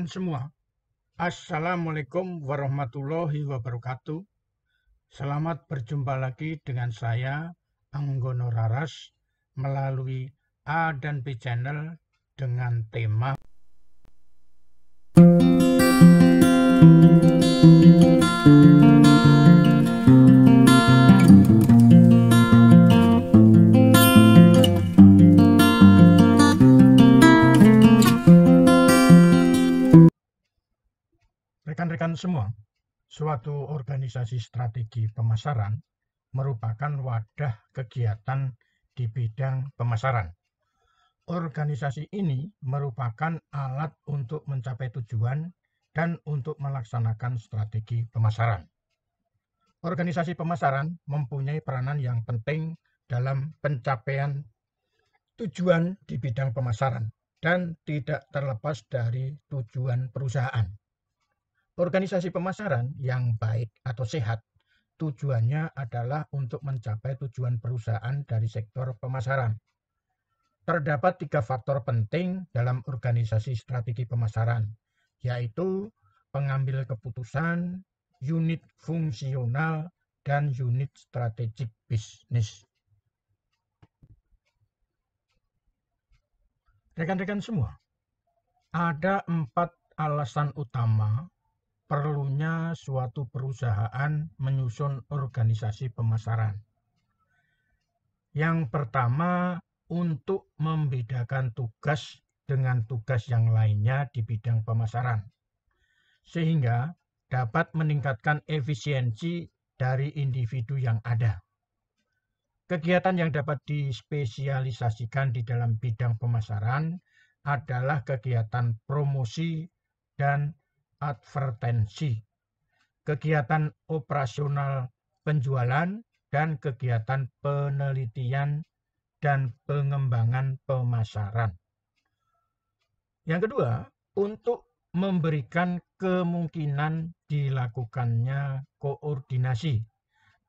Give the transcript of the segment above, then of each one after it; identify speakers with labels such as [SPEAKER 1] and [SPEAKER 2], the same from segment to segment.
[SPEAKER 1] semua, Assalamualaikum warahmatullahi wabarakatuh. Selamat berjumpa lagi dengan saya, Anggono Raras, melalui A dan B Channel dengan tema rekan-rekan semua. Suatu organisasi strategi pemasaran merupakan wadah kegiatan di bidang pemasaran. Organisasi ini merupakan alat untuk mencapai tujuan dan untuk melaksanakan strategi pemasaran. Organisasi pemasaran mempunyai peranan yang penting dalam pencapaian tujuan di bidang pemasaran dan tidak terlepas dari tujuan perusahaan. Organisasi pemasaran yang baik atau sehat tujuannya adalah untuk mencapai tujuan perusahaan dari sektor pemasaran. Terdapat 3 faktor penting dalam organisasi strategi pemasaran, yaitu pengambil keputusan, unit fungsional, dan unit strategik bisnis. Rekan-rekan semua, ada 4 alasan utama perlunya suatu perusahaan menyusun organisasi pemasaran. Yang pertama, untuk membedakan tugas dengan tugas yang lainnya di bidang pemasaran, sehingga dapat meningkatkan efisiensi dari individu yang ada. Kegiatan yang dapat dispesialisasikan di dalam bidang pemasaran adalah kegiatan promosi dan advertensi, kegiatan operasional penjualan, dan kegiatan penelitian dan pengembangan pemasaran. Yang kedua, untuk memberikan kemungkinan dilakukannya koordinasi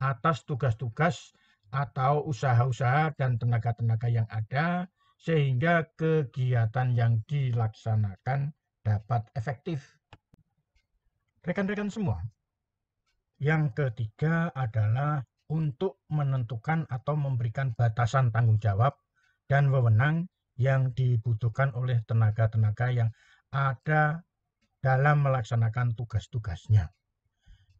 [SPEAKER 1] atas tugas-tugas atau usaha-usaha dan tenaga-tenaga yang ada, sehingga kegiatan yang dilaksanakan dapat efektif. Rekan-rekan semua, yang ketiga adalah untuk menentukan atau memberikan batasan tanggung jawab dan wewenang yang dibutuhkan oleh tenaga-tenaga yang ada dalam melaksanakan tugas-tugasnya.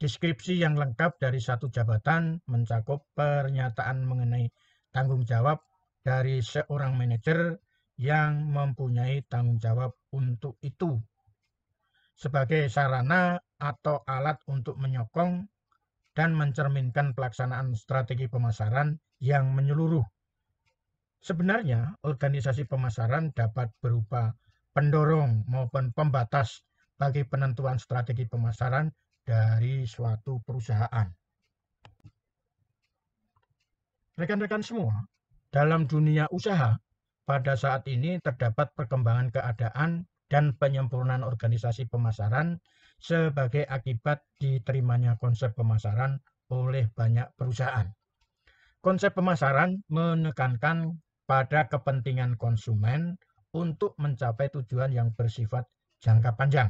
[SPEAKER 1] Deskripsi yang lengkap dari satu jabatan mencakup pernyataan mengenai tanggung jawab dari seorang manajer yang mempunyai tanggung jawab untuk itu, sebagai sarana atau alat untuk menyokong dan mencerminkan pelaksanaan strategi pemasaran yang menyeluruh. Sebenarnya, organisasi pemasaran dapat berupa pendorong maupun pembatas bagi penentuan strategi pemasaran dari suatu perusahaan. Rekan-rekan semua, dalam dunia usaha, pada saat ini terdapat perkembangan keadaan dan penyempurnaan organisasi pemasaran sebagai akibat diterimanya konsep pemasaran oleh banyak perusahaan. Konsep pemasaran menekankan pada kepentingan konsumen untuk mencapai tujuan yang bersifat jangka panjang.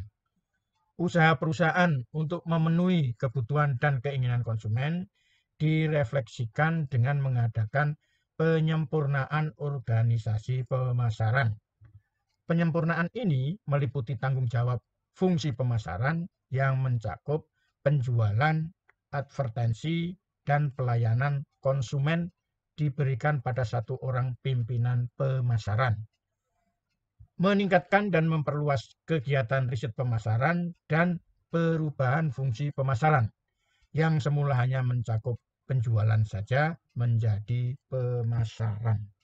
[SPEAKER 1] Usaha perusahaan untuk memenuhi kebutuhan dan keinginan konsumen direfleksikan dengan mengadakan penyempurnaan organisasi pemasaran. Penyempurnaan ini meliputi tanggung jawab fungsi pemasaran yang mencakup penjualan, advertensi, dan pelayanan konsumen diberikan pada satu orang pimpinan pemasaran. Meningkatkan dan memperluas kegiatan riset pemasaran dan perubahan fungsi pemasaran yang semula hanya mencakup penjualan saja menjadi pemasaran.